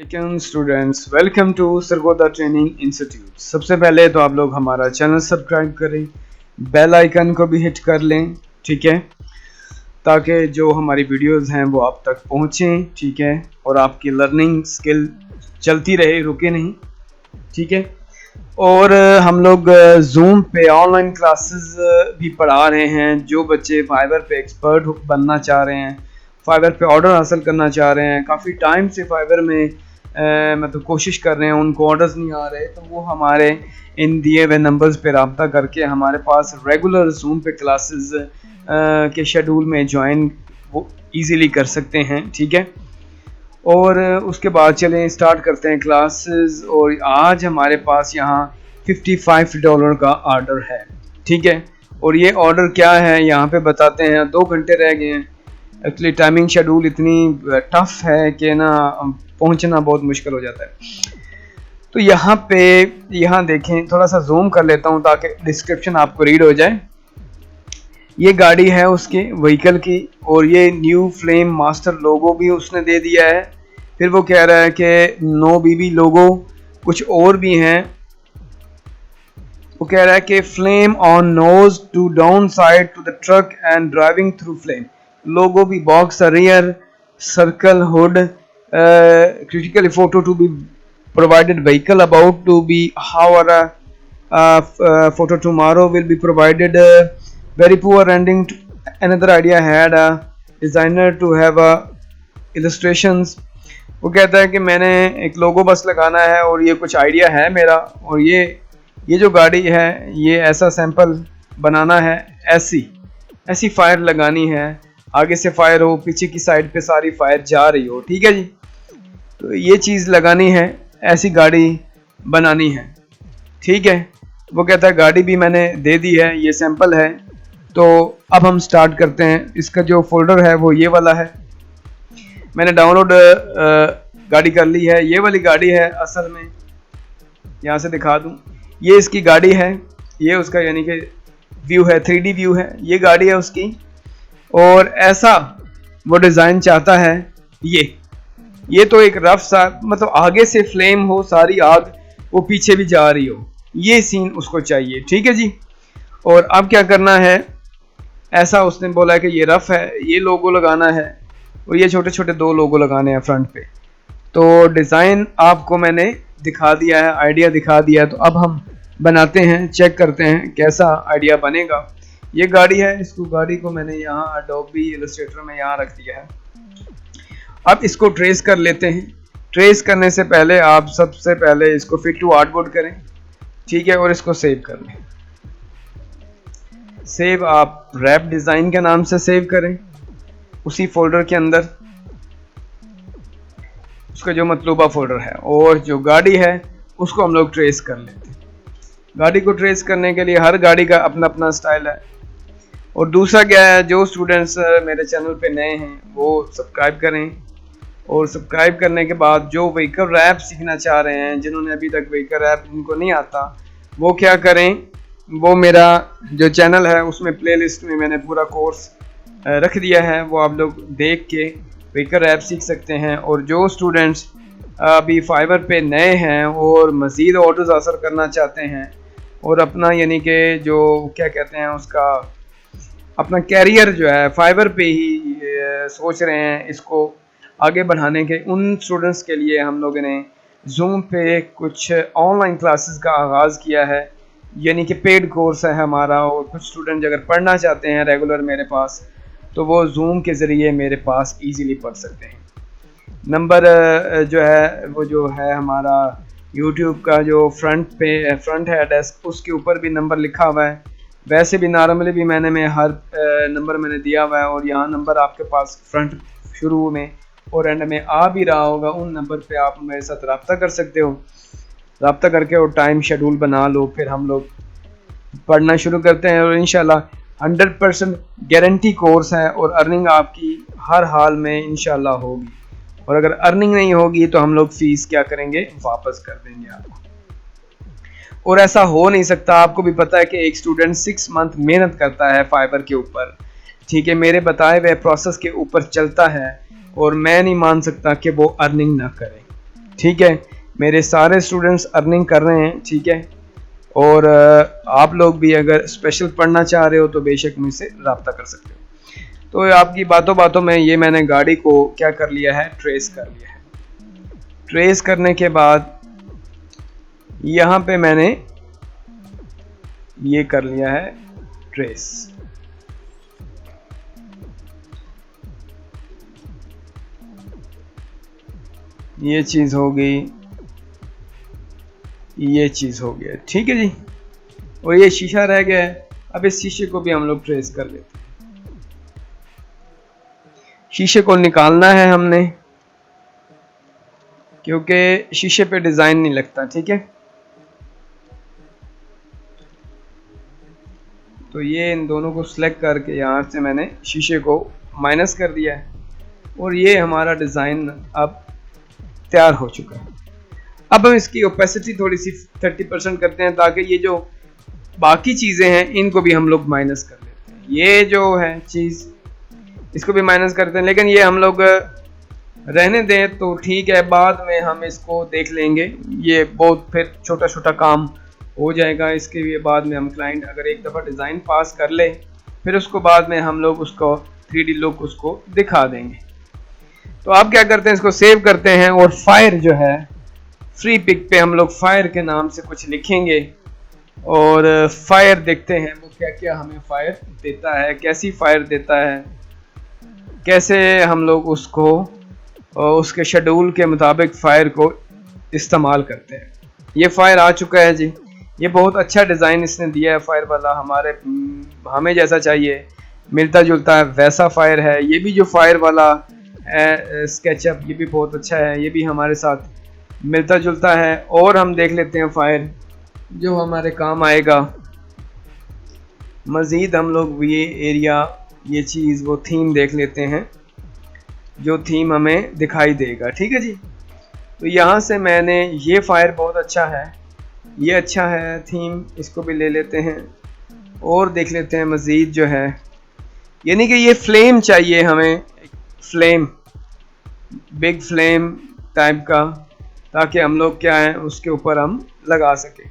Students, welcome to Sargodha training institute. सबसे पहले तो आप लोग हमारा चैनल सब्सक्राइब करें, बेल आइकन को भी हिट कर लें, ठीक है, ताकि जो हमारी वीडियोस हैं वो आप तक पहुँचें, ठीक है, और आपकी लर्निंग स्किल चलती रहे, रुके नहीं, ठीक है। और हम लोग जूम पे ऑनलाइन क्लासेस भी पढ़ा रहे हैं। जो बच्चे फाइवर पे एक्सपर्ट बनना चाह रहे हैं, फाइवर पे ऑर्डर हासिल करना चाह रहे हैं, काफ़ी टाइम से फाइवर में मतलब कोशिश कर रहे हैं, उनको ऑर्डर्स नहीं आ रहे, तो वो हमारे इन दिए हुए नंबर्स पे रब्ता करके हमारे पास रेगुलर जूम पे क्लासेस के शेड्यूल में ज्वाइन वो ईज़िली कर सकते हैं, ठीक है। और उसके बाद चलें स्टार्ट करते हैं क्लासेस। और आज हमारे पास यहाँ $55 का ऑर्डर है, ठीक है। और ये ऑर्डर क्या है यहाँ पे बताते हैं। 2 घंटे रह गए हैं। एक्चुअली टाइमिंग शेड्यूल इतनी टफ है कि ना पहुँचना बहुत मुश्किल हो जाता है। तो यहाँ देखें, थोड़ा सा जूम कर लेता हूँ ताकि डिस्क्रिप्शन आपको रीड हो जाए। ये गाड़ी है उसके व्हीकल की, और ये न्यू फ्लेम मास्टर लोगो भी उसने दे दिया है। फिर वो कह रहा है कि नो बीबी लोगो कुछ और भी हैं। वो कह रहा है कि flame on nose to down side to the truck and driving through flame logo भी box rear circle hood critical photo to be provided vehicle about to be how photo tomorrow will be provided very poor ending to, another idea had a designer to have a illustrations। वो कहता है कि मैंने एक लोगो बस लगाना है और ये कुछ आइडिया है मेरा, और ये जो गाड़ी है ये ऐसा सैंपल बनाना है, ऐसी फायर लगानी है, आगे से फायर हो, पीछे की साइड पे सारी फायर जा रही हो, ठीक है जी। तो ये चीज़ लगानी है, ऐसी गाड़ी बनानी है, ठीक है। वो कहता है गाड़ी भी मैंने दे दी है, ये सैंपल है। तो अब हम स्टार्ट करते हैं। इसका जो फोल्डर है वो ये वाला है, मैंने डाउनलोड गाड़ी कर ली है। ये वाली गाड़ी है असल में, यहाँ से दिखा दूँ, ये इसकी गाड़ी है, ये उसका यानी कि व्यू है, 3D व्यू है, ये गाड़ी है उसकी। और ऐसा वो डिज़ाइन चाहता है। ये तो एक रफ सा, मतलब आगे से फ्लेम हो, सारी आग वो पीछे भी जा रही हो, ये सीन उसको चाहिए, ठीक है जी। और अब क्या करना है, ऐसा उसने बोला है कि ये रफ है, ये लोगो लगाना है, और ये छोटे छोटे 2 लोगो लगाने हैं फ्रंट पे। तो डिज़ाइन आपको मैंने दिखा दिया है, आइडिया दिखा दिया है। तो अब हम बनाते हैं, चेक करते हैं कैसा आइडिया बनेगा। ये गाड़ी है, इसको गाड़ी को मैंने यहाँ एडोबी इलस्ट्रेटर में यहाँ रख दिया है। अब इसको ट्रेस कर लेते हैं। ट्रेस करने से पहले आप सबसे पहले इसको फिट टू आर्टबोर्ड करें, ठीक है, और इसको सेव कर लें। सेव आप रैप डिज़ाइन के नाम से सेव करें, उसी फोल्डर के अंदर उसका जो मतलूबा फोल्डर है। और जो गाड़ी है उसको हम लोग ट्रेस कर लेते हैं। गाड़ी को ट्रेस करने के लिए हर गाड़ी का अपना अपना स्टाइल है। और दूसरा क्या है, जो स्टूडेंट्स मेरे चैनल पे नए हैं वो सब्सक्राइब करें, और सब्सक्राइब करने के बाद जो व्हीकल रैप सीखना चाह रहे हैं, जिन्होंने अभी तक व्हीकल रैप जिनको नहीं आता, वो क्या करें, वो मेरा जो चैनल है उसमें प्लेलिस्ट में मैंने पूरा कोर्स रख दिया है, वो आप लोग देख के व्हीकल रैप सीख सकते हैं। और जो स्टूडेंट्स अभी फाइवर पे नए हैं और मज़ीद ऑर्डर्स हासिल करना चाहते हैं, और अपना यानी कि जो क्या कहते हैं उसका अपना कैरियर जो है फाइवर पे ही सोच रहे हैं इसको आगे बढ़ाने के, उन स्टूडेंट्स के लिए हम लोगों ने जूम पे कुछ ऑनलाइन क्लासेस का आगाज़ किया है, यानी कि पेड कोर्स है हमारा। और कुछ स्टूडेंट अगर पढ़ना चाहते हैं रेगुलर मेरे पास, तो वो जूम के ज़रिए मेरे पास इजीली पढ़ सकते हैं। नंबर जो है हमारा यूट्यूब का जो फ्रंट है डेस्क, उसके ऊपर भी नंबर लिखा हुआ है। वैसे भी नॉर्मली भी मैं हर नंबर मैंने दिया हुआ है, और यहाँ नंबर आपके पास फ्रंट शुरू में और एंड में आ भी रहा होगा। उन नंबर पे आप मेरे साथ रब्ता कर सकते हो, रब्ता करके और टाइम शेड्यूल बना लो, फिर हम लोग पढ़ना शुरू करते हैं। और इंशाल्लाह 100% गारंटी कोर्स है, और अर्निंग आपकी हर हाल में इंशाल्लाह होगी। और अगर अर्निंग नहीं होगी तो हम लोग फीस क्या करेंगे, वापस कर देंगे आपको। और ऐसा हो नहीं सकता, आपको भी पता है कि एक स्टूडेंट 6 मंथ मेहनत करता है फाइबर के ऊपर, ठीक है, मेरे बताए हुए प्रोसेस के ऊपर चलता है, और मैं नहीं मान सकता कि वो अर्निंग ना करे, ठीक है, मेरे सारे स्टूडेंट्स अर्निंग कर रहे हैं, ठीक है। और आप लोग भी अगर स्पेशल पढ़ना चाह रहे हो तो बेशक मुझसे रब्ता कर सकते हो। तो आपकी बातों बातों में ये मैंने गाड़ी को क्या कर लिया है, ट्रेस कर लिया है। ट्रेस करने के बाद यहाँ पे मैंने ये कर लिया है ट्रेस। ये चीज़ हो गई, ये चीज़ हो गया, ठीक है जी। और ये शीशा रह गया है, अब इस शीशे को भी हम लोग ट्रेस कर लेते हैं। शीशे को निकालना है हमने, क्योंकि शीशे पे डिज़ाइन नहीं लगता, ठीक है। तो ये इन दोनों को सिलेक्ट करके यहाँ से मैंने शीशे को माइनस कर दिया है और ये हमारा डिज़ाइन अब तैयार हो चुका है। अब हम इसकी ओपेसिटी थोड़ी सी 30% करते हैं, ताकि ये जो बाकी चीज़ें हैं इनको भी हम लोग माइनस कर लेते हैं। ये जो है चीज़, इसको भी माइनस करते हैं, लेकिन ये हम लोग रहने दें तो ठीक है, बाद में हम इसको देख लेंगे। ये बहुत फिर छोटा छोटा काम हो जाएगा, इसके लिए बाद में हम क्लाइंट अगर एक दफ़ा डिज़ाइन पास कर ले, फिर उसको बाद में हम लोग उसको 3D लुक उसको दिखा देंगे। तो आप क्या करते हैं, इसको सेव करते हैं और फायर जो है फ्री पिक पे हम लोग फायर के नाम से कुछ लिखेंगे और फायर देखते हैं वो क्या क्या हमें फायर देता है, कैसी फायर देता है, कैसे हम लोग उसको उसके शेड्यूल के मुताबिक फायर को इस्तेमाल करते हैं। ये फायर आ चुका है जी। ये बहुत अच्छा डिज़ाइन इसने दिया है फायर वाला, हमें जैसा चाहिए मिलता जुलता है वैसा फायर है। ये भी जो फायर वाला स्केचअप, ये भी बहुत अच्छा है, ये भी हमारे साथ मिलता जुलता है। और हम देख लेते हैं फायर जो हमारे काम आएगा। मज़ीद हम लोग ये एरिया, ये चीज़, वो थीम देख लेते हैं जो थीम हमें दिखाई देगा, ठीक है जी। तो यहाँ से मैंने ये फायर बहुत अच्छा है, ये अच्छा है थीम, इसको भी ले लेते हैं और देख लेते हैं मज़ीद जो है, यानी कि ये फ्लेम चाहिए हमें, फ्लेम, बिग फ्लेम टाइप का, ताकि हम लोग क्या है उसके ऊपर हम लगा सकें।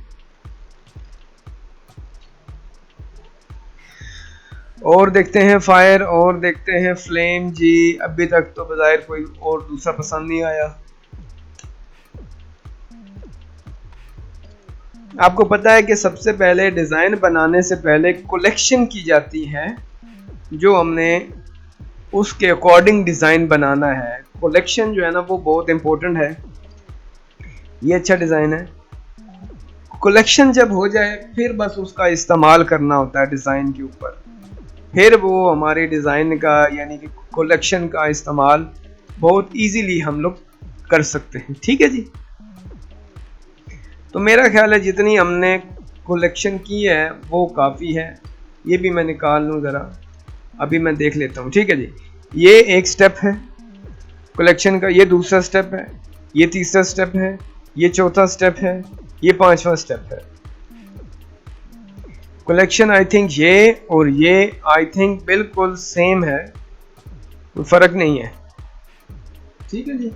और देखते हैं फायर और देखते हैं फ्लेम जी। अभी तक तो बज़ाहिर कोई और दूसरा पसंद नहीं आया। आपको पता है कि सबसे पहले डिज़ाइन बनाने से पहले कलेक्शन की जाती है, जो हमने उसके अकॉर्डिंग डिज़ाइन बनाना है। कलेक्शन जो है ना वो बहुत इम्पोर्टेंट है। ये अच्छा डिज़ाइन है, कलेक्शन जब हो जाए फिर बस उसका इस्तेमाल करना होता है डिज़ाइन के ऊपर, फिर वो हमारे डिज़ाइन का यानी कि कलेक्शन का इस्तेमाल बहुत इजीली हम लोग कर सकते हैं, ठीक है जी। तो मेरा ख्याल है जितनी हमने कलेक्शन की है वो काफ़ी है। ये भी मैं निकाल लूँ ज़रा, अभी मैं देख लेता हूँ, ठीक है जी। ये एक स्टेप है कलेक्शन का, ये दूसरा स्टेप है, ये तीसरा स्टेप है, ये चौथा स्टेप है, ये पांचवा स्टेप है। कलेक्शन आई थिंक ये और ये आई थिंक बिल्कुल सेम है, कोई फ़र्क नहीं है, ठीक है जी।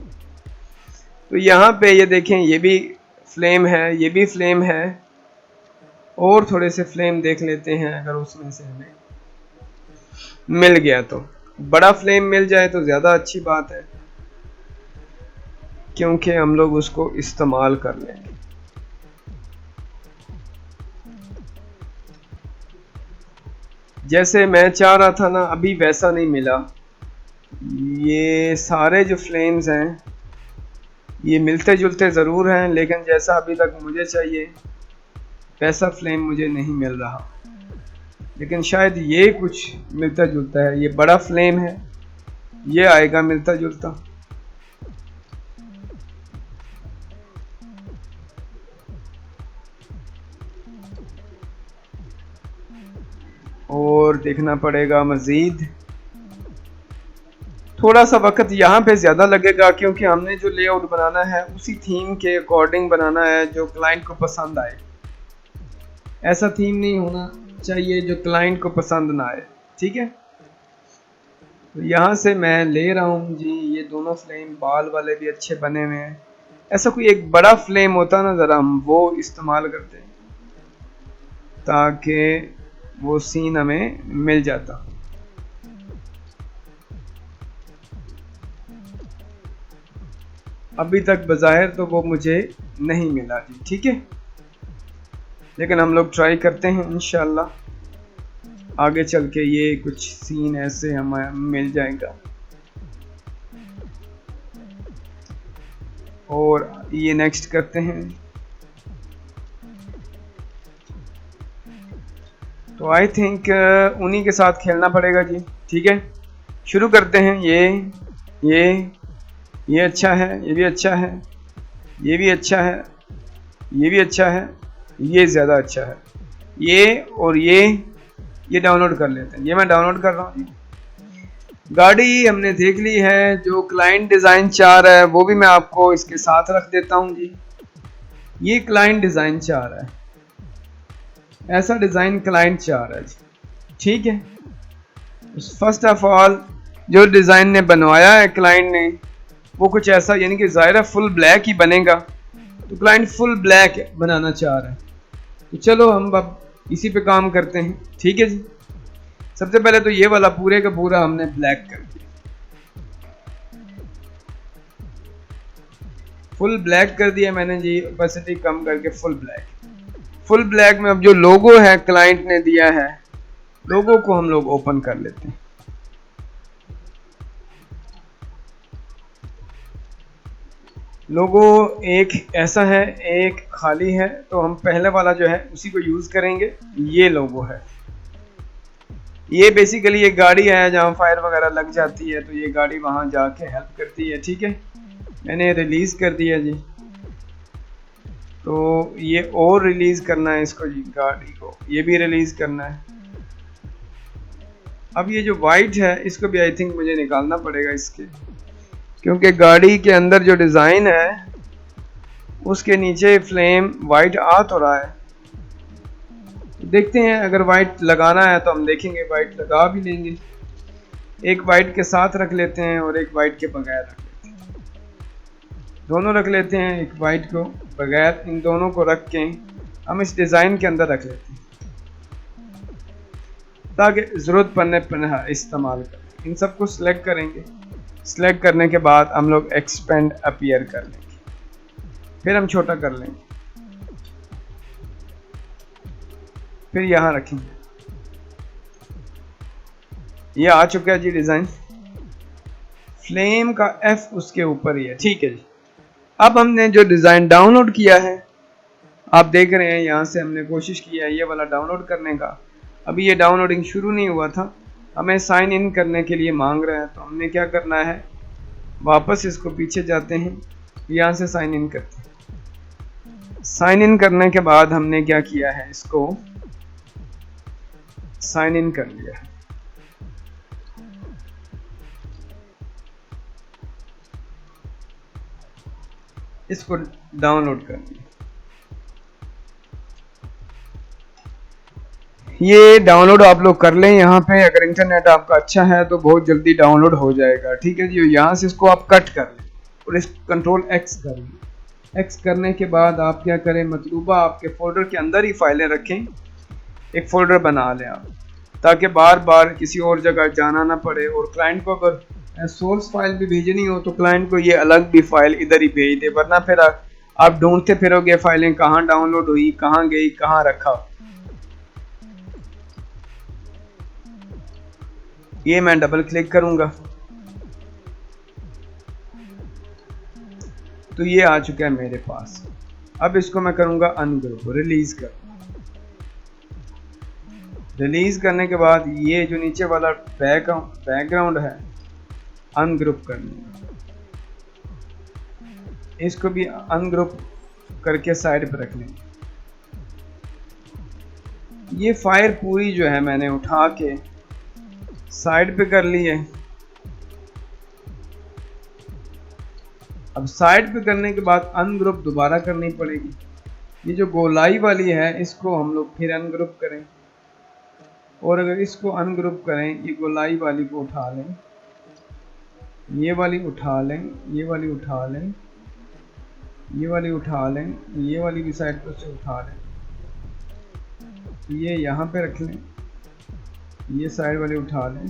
तो यहाँ पे ये देखें, ये भी फ्लेम है, ये भी फ्लेम है, और थोड़े से फ्लेम देख लेते हैं, अगर उसमें से हमें मिल गया तो बड़ा फ्लेम मिल जाए तो ज़्यादा अच्छी बात है, क्योंकि हम लोग उसको इस्तेमाल कर लेंगे। जैसे मैं चाह रहा था ना, अभी वैसा नहीं मिला। ये सारे जो फ्लेम्स हैं ये मिलते जुलते ज़रूर हैं, लेकिन जैसा अभी तक मुझे चाहिए वैसा फ्लेम मुझे नहीं मिल रहा। लेकिन शायद ये कुछ मिलता जुलता है, ये बड़ा फ्लेम है, ये आएगा मिलता जुलता। और देखना पड़ेगा मज़ीद, थोड़ा सा वक्त यहाँ पे ज़्यादा लगेगा, क्योंकि हमने जो लेआउट बनाना है उसी थीम के अकॉर्डिंग बनाना है जो क्लाइंट को पसंद आए। ऐसा थीम नहीं होना चाहिए जो क्लाइंट को पसंद ना आए, ठीक है। तो यहाँ से मैं ले रहा हूँ जी, ये दोनों फ्लेम बाल वाले भी अच्छे बने हुए हैं, ऐसा कोई एक बड़ा फ्लेम होता ना ज़रा, हम वो इस्तेमाल करते हैं ताकि वो सीन हमें मिल जाता। अभी तक बज़ाहिर तो वो मुझे नहीं मिला जी, ठीक है, लेकिन हम लोग ट्राई करते हैं इंशाल्लाह आगे चल के ये कुछ सीन ऐसे हमें मिल जाएगा। और ये नेक्स्ट करते हैं। तो आई थिंक उन्हीं के साथ खेलना पड़ेगा जी, ठीक है, शुरू करते हैं। ये ये अच्छा है, ये भी अच्छा है, ये भी अच्छा है, ये भी अच्छा है, ये ज़्यादा अच्छा है, ये और ये डाउनलोड कर लेते हैं। ये मैं डाउनलोड कर रहा हूँ। गाड़ी हमने देख ली है, जो क्लाइंट डिज़ाइन चाह रहा है वो भी मैं आपको इसके साथ रख देता हूँ जी। ये क्लाइंट डिज़ाइन चाह रहा है, ऐसा डिज़ाइन क्लाइंट चाह रहा है जी, ठीक है। फर्स्ट ऑफ ऑल जो डिज़ाइन ने बनवाया है क्लाइंट ने वो कुछ ऐसा, यानी कि ज़ाहिर है फुल ब्लैक ही बनेगा, तो क्लाइंट फुल ब्लैक बनाना चाह रहा है। तो चलो हम अब इसी पे काम करते हैं, ठीक है जी। सबसे पहले तो ये वाला पूरे का पूरा हमने ब्लैक कर दिया, फुल ब्लैक कर दिया मैंने जी, ओपेसिटी कम करके फुल ब्लैक। फुल ब्लैक में अब जो लोगो है क्लाइंट ने दिया है, लोगो को हम लोग ओपन कर लेते हैं। लोगो एक ऐसा है, एक खाली है, तो हम पहले वाला जो है उसी को यूज करेंगे। ये लोगो है, ये बेसिकली एक गाड़ी है जहाँ फायर वगैरह लग जाती है, तो ये गाड़ी वहाँ जाके हेल्प करती है, ठीक है। मैंने रिलीज कर दिया जी, तो ये और रिलीज करना है इसको जी, गाड़ी को ये भी रिलीज करना है। अब ये जो वाइट है इसको भी आई थिंक मुझे निकालना पड़ेगा इसके, क्योंकि गाड़ी के अंदर जो डिज़ाइन है उसके नीचे फ्लेम वाइट आ तो रहा है। देखते हैं, अगर वाइट लगाना है तो हम देखेंगे, वाइट लगा भी लेंगे। एक वाइट के साथ रख लेते हैं और एक वाइट के बगैर रख लेते हैं, दोनों रख लेते हैं। एक वाइट को बगैर, इन दोनों को रख के हम इस डिज़ाइन के अंदर रख लेते हैं ताकि ज़रूरत पड़ने पर इस्तेमाल करें। इन सबको सिलेक्ट करेंगे, सिलेक्ट करने के बाद हम लोग एक्सपेंड अपीयर कर लेंगे, फिर हम छोटा कर लेंगे, फिर यहाँ रखेंगे। ये आ चुका है जी डिज़ाइन, फ्लेम का एफ उसके ऊपर ही है, ठीक है जी। अब हमने जो डिज़ाइन डाउनलोड किया है, आप देख रहे हैं यहाँ से हमने कोशिश किया है ये वाला डाउनलोड करने का। अभी ये डाउनलोडिंग शुरू नहीं हुआ था, हमें साइन इन करने के लिए मांग रहा है, तो हमने क्या करना है, वापस इसको पीछे जाते हैं, यहाँ से साइन इन करते हैं। साइन इन करने के बाद हमने क्या किया है, इसको साइन इन कर लिया है। इसको डाउनलोड कर लिया। ये डाउनलोड आप लोग कर लें यहाँ पे, अगर इंटरनेट आपका अच्छा है तो बहुत जल्दी डाउनलोड हो जाएगा, ठीक है जी। यहाँ से इसको आप कट कर लें और इस कंट्रोल एक्स कर लें। एक्स करने के बाद आप क्या करें, मतलूबा आपके फोल्डर के अंदर ही फाइलें रखें, एक फोल्डर बना लें आप, ताकि बार बार किसी और जगह जाना ना पड़े। और क्लाइंट को अगर सोर्स फाइल भी भेजनी हो तो क्लाइंट को ये अलग भी फाइल इधर ही भेज दे, वरना फिर आप ढूंढते फिरोगे फाइलें कहाँ डाउनलोड हुई, कहाँ गई, कहाँ रखा। ये मैं डबल क्लिक करूंगा तो ये आ चुका है मेरे पास। अब इसको मैं करूंगा अनग्रुप, रिलीज कर। रिलीज करने के बाद ये जो नीचे वाला बैकग्राउंड है अनग्रुप करना, इसको भी अनग्रुप करके साइड पर रख लेंगे। ये फायर पूरी जो है मैंने उठा के साइड पे कर ली है। अब साइड पे करने के बाद अनग्रुप दोबारा करनी पड़ेगी। ये जो गोलाई वाली है इसको हम लोग फिर अनग्रुप करें, और अगर इसको अनग्रुप करें, ये गोलाई वाली को उठा लें, ये वाली उठा लें, ये वाली उठा लें, ये वाली उठा लें, ये वाली भी साइड पर से उठा लें, ये यहाँ पे रख लें, ये साइड वाली उठा लें,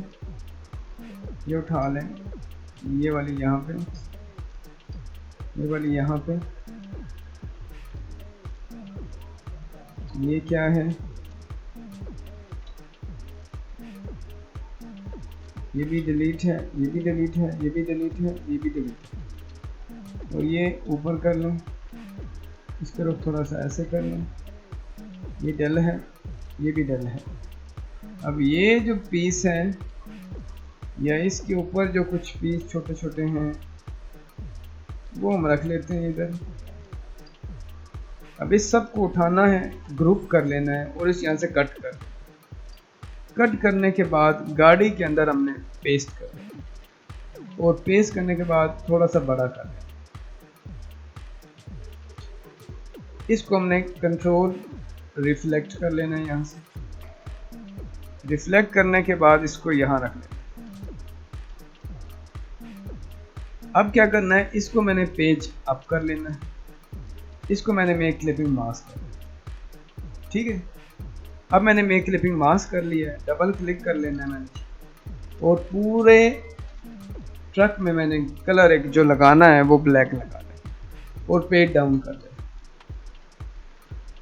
ये उठा लें, ये वाली यहाँ पे, ये वाली यहाँ पे, ये क्या है, ये भी डिलीट है, ये भी डिलीट है, ये भी डिलीट है, ये भी डिलीट है। तो ये ऊपर कर लें, इस तरफ थोड़ा सा ऐसे कर लें, ये डल है, ये भी डल है। अब ये जो पीस है या इसके ऊपर जो कुछ पीस छोटे छोटे हैं वो हम रख लेते हैं इधर। अब इस सब को उठाना है, ग्रुप कर लेना है और इस यहाँ से कट करने के बाद गाड़ी के अंदर हमने पेस्ट कर लिया और पेस्ट करने के बाद थोड़ा सा बड़ा कर लिया। इसको हमने कंट्रोल रिफ्लेक्ट कर लेना है, यहाँ से रिफ्लेक्ट करने के बाद इसको यहाँ रख लेना। अब क्या करना है, इसको मैंने पेज अप कर लेना है, इसको मैंने मेक क्लिपिंग मास्क कर लिया। ठीक है, अब मैंने मेक क्लिपिंग मास्क कर लिया है, डबल क्लिक कर लेना है मैंने और पूरे ट्रक में मैंने कलर एक जो लगाना है वो ब्लैक लगा लें और पेज डाउन कर लें।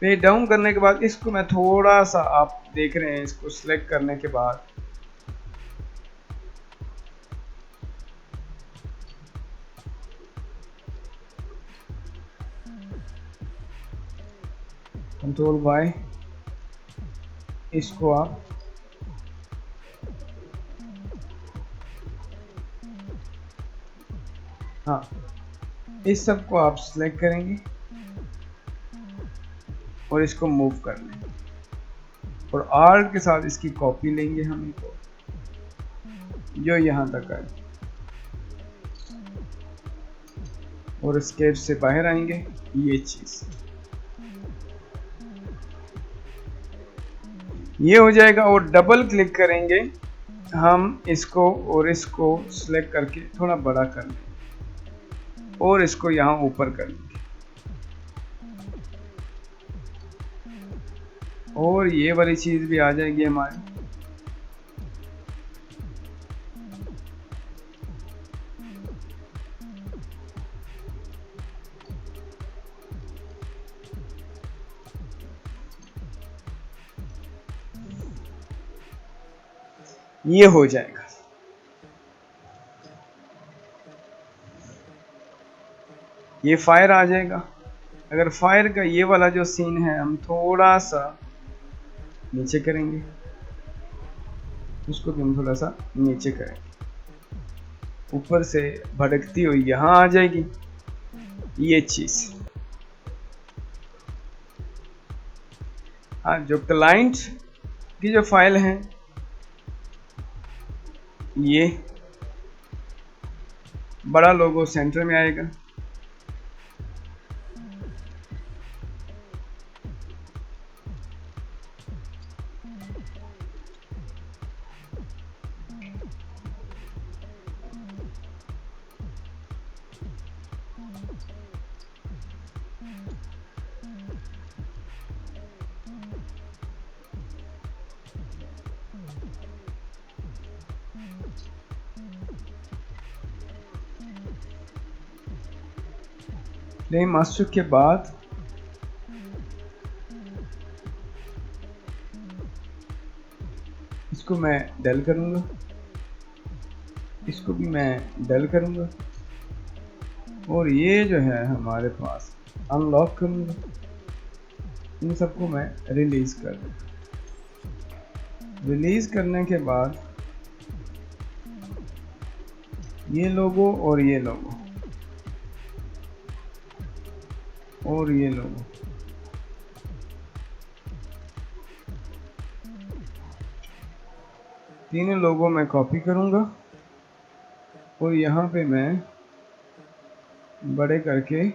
पेज डाउन करने के बाद इसको मैं थोड़ा सा, आप देख रहे हैं, इसको सिलेक्ट करने के बाद कंट्रोल वाई, इसको आप हाँ, इस सब को आप सिलेक्ट करेंगे और इसको मूव कर लें और आर्ट के साथ इसकी कॉपी लेंगे हम इनको जो यहाँ तक आए और स्केच से बाहर आएंगे। ये चीज ये हो जाएगा और डबल क्लिक करेंगे हम इसको और इसको सिलेक्ट करके थोड़ा बड़ा कर लेंगे और इसको यहाँ ऊपर कर लेंगे और ये वाली चीज भी आ जाएगी हमारी। ये हो जाएगा। ये फायर आ जाएगा। अगर फायर का ये वाला जो सीन है हम थोड़ा सा नीचे करेंगे, उसको भी हम थोड़ा सा नीचे करेंगे, ऊपर से भड़कती हुई यहाँ आ जाएगी ये चीज। हाँ, जो क्लाइंट की जो फाइल है ये बड़ा लोगो सेंटर में आएगा। नहीं, मास्टर के बाद इसको मैं डल करूंगा, इसको भी मैं डल करूंगा और ये जो है हमारे पास अनलॉक करूंगा। इन सबको मैं रिलीज कर दूंगा। रिलीज करने के बाद ये लोगो और ये लोगो और ये लोगो, तीनों लोगों मैं कॉपी करूंगा और यहाँ पे मैं बड़े करके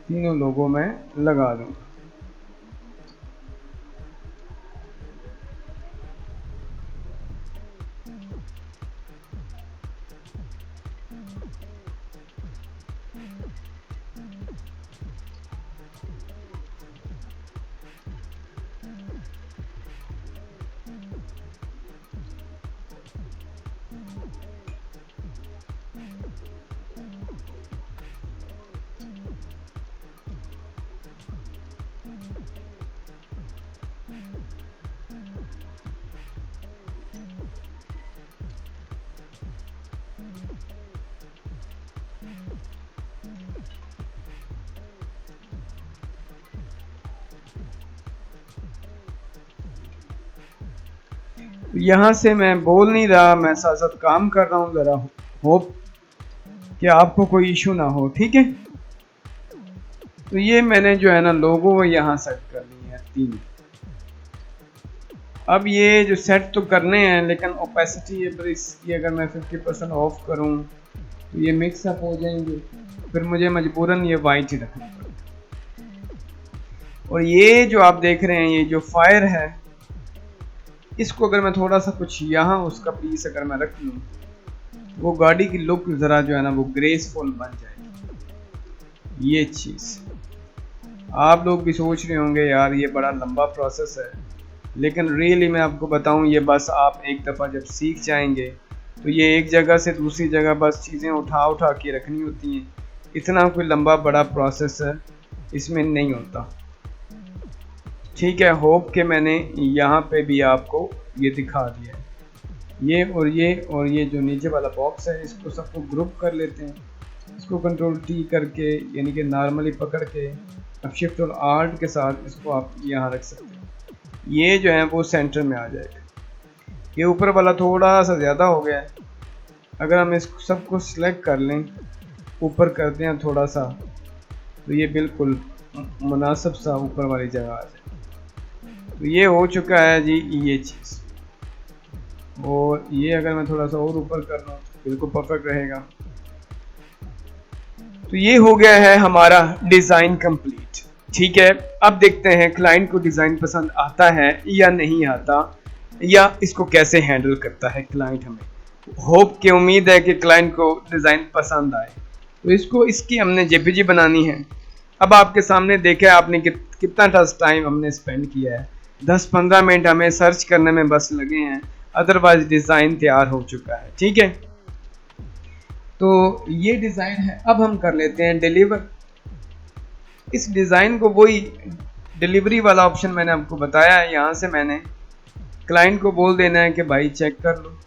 तीनों लोगों में लगा दूंगा। यहाँ से मैं बोल नहीं रहा, मैं साथ साथ काम कर रहा हूँ, ज़रा होप कि आपको कोई इशू ना हो, ठीक है। तो ये मैंने जो है ना लोगो वो यहाँ सेट कर ली है 3। अब ये जो सेट तो करने हैं, लेकिन ओपेसिटी इसकी अगर मैं 50% ऑफ करूँ तो ये मिक्स अप हो जाएंगे, फिर मुझे मजबूरन ये वाइट ही रखना पड़ेगा। और ये जो आप देख रहे हैं ये जो फायर है, इसको अगर मैं थोड़ा सा कुछ यहाँ उसका पीस अगर मैं रख लूँ, वो गाड़ी की लुक ज़रा जो है ना वो ग्रेसफुल बन जाएगी। ये चीज़ आप लोग भी सोच रहे होंगे यार ये बड़ा लंबा प्रोसेस है, लेकिन रियली मैं आपको बताऊं, ये बस आप एक दफ़ा जब सीख जाएंगे तो ये एक जगह से दूसरी जगह बस चीज़ें उठा उठा के रखनी होती हैं। इतना कोई लंबा बड़ा प्रोसेस है इसमें नहीं होता, ठीक है। होप के मैंने यहाँ पे भी आपको ये दिखा दिया है। ये जो नीचे वाला बॉक्स है इसको सबको ग्रुप कर लेते हैं। इसको कंट्रोल टी करके यानी कि नॉर्मली पकड़ के अब शिफ्ट और आर्ट के साथ इसको आप यहाँ रख सकते हैं। ये जो है वो सेंटर में आ जाएगा। ये ऊपर वाला थोड़ा सा ज़्यादा हो गया है, अगर हम इस सबको सिलेक्ट कर लें, ऊपर करते हैं थोड़ा सा, तो ये बिल्कुल मुनासिब सा ऊपर वाली जगह आ जाए। तो ये हो चुका है जी ये चीज़। और ये अगर मैं थोड़ा सा और ऊपर कर लूँ तो बिल्कुल परफेक्ट रहेगा। तो ये हो गया है हमारा डिज़ाइन कंप्लीट, ठीक है। अब देखते हैं क्लाइंट को डिज़ाइन पसंद आता है या नहीं आता, या इसको कैसे हैंडल करता है क्लाइंट हमें। होप की उम्मीद है कि क्लाइंट को डिज़ाइन पसंद आए। तो इसकी हमने जेपीजी बनानी है। अब आपके सामने देखा आपने कितना टाइम हमने स्पेंड किया है, 10-15 मिनट हमें सर्च करने में बस लगे हैं, अदरवाइज डिज़ाइन तैयार हो चुका है, ठीक है। तो ये डिज़ाइन है। अब हम कर लेते हैं डिलीवर। इस डिज़ाइन को वही डिलीवरी वाला ऑप्शन मैंने आपको बताया है, यहाँ से मैंने क्लाइंट को बोल देना है कि भाई चेक कर लो।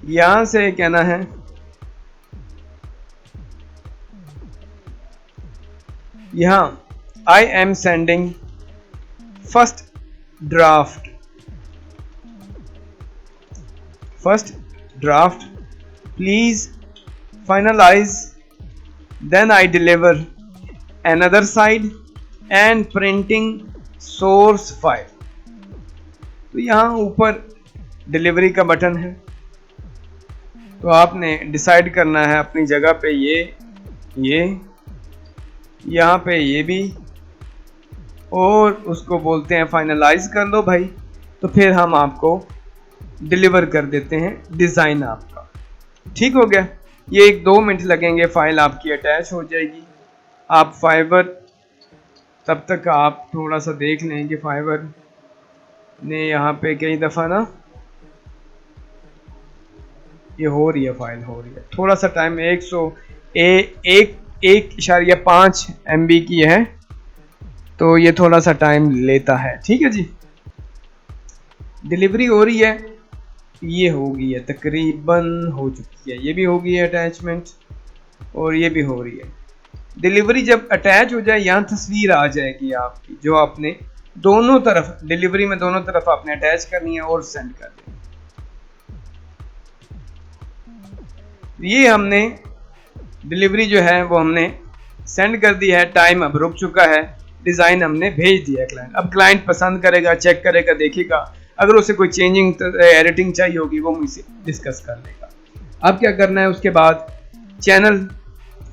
यहाँ से कहना है यहाँ I am sending first draft please finalise, then I deliver another side and printing source file। तो यहाँ ऊपर डिलीवरी का बटन है, तो आपने डिसाइड करना है अपनी जगह पे ये यहाँ पे ये भी, और उसको बोलते हैं फाइनलाइज कर लो भाई। तो फिर हम आपको डिलीवर कर देते हैं डिज़ाइन आपका, ठीक हो गया। ये 1-2 मिनट लगेंगे, फाइल आपकी अटैच हो जाएगी। आप फाइबर तब तक आप थोड़ा सा देख लें कि फाइबर ने यहाँ पे कई दफ़ा ना ये हो रही है, फाइल हो रही है, थोड़ा सा टाइम 1.5 MB की है, तो ये थोड़ा सा टाइम लेता है, ठीक है जी। डिलीवरी हो रही है, ये हो गई है, तकरीबन हो चुकी है, ये भी हो गई है अटैचमेंट, और ये भी हो रही है। डिलीवरी जब अटैच हो जाए यहाँ तस्वीर आ जाएगी आपकी, जो आपने दोनों तरफ डिलीवरी में दोनों तरफ आपने अटैच करनी है और सेंड कर देनी। ये हमने डिलीवरी जो है वो हमने सेंड कर दी है, टाइम अब रुक चुका है, डिज़ाइन हमने भेज दिया क्लाइंट। अब क्लाइंट पसंद करेगा, चेक करेगा, देखेगा, अगर उसे कोई चेंजिंग एडिटिंग चाहिए होगी वो मुझसे डिस्कस कर लेगा। अब क्या करना है, उसके बाद चैनल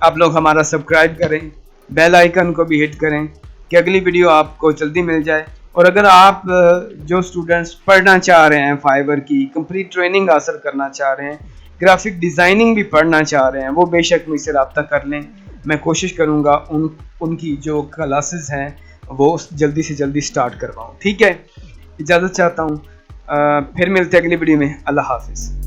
आप लोग हमारा सब्सक्राइब करें, बेल आइकन को भी हिट करें कि अगली वीडियो आपको जल्दी मिल जाए। और अगर आप जो स्टूडेंट्स पढ़ना चाह रहे हैं, फाइबर की कंप्लीट ट्रेनिंग हासिल करना चाह रहे हैं, ग्राफिक डिज़ाइनिंग भी पढ़ना चाह रहे हैं, वो बेशक मुझसे रब्ता कर लें। मैं कोशिश करूँगा उनकी जो क्लासेस हैं वो जल्दी से जल्दी स्टार्ट करवाऊँ, ठीक है। इजाज़त चाहता हूँ, फिर मिलते हैं अगली वीडियो में। अल्लाह हाफिज़।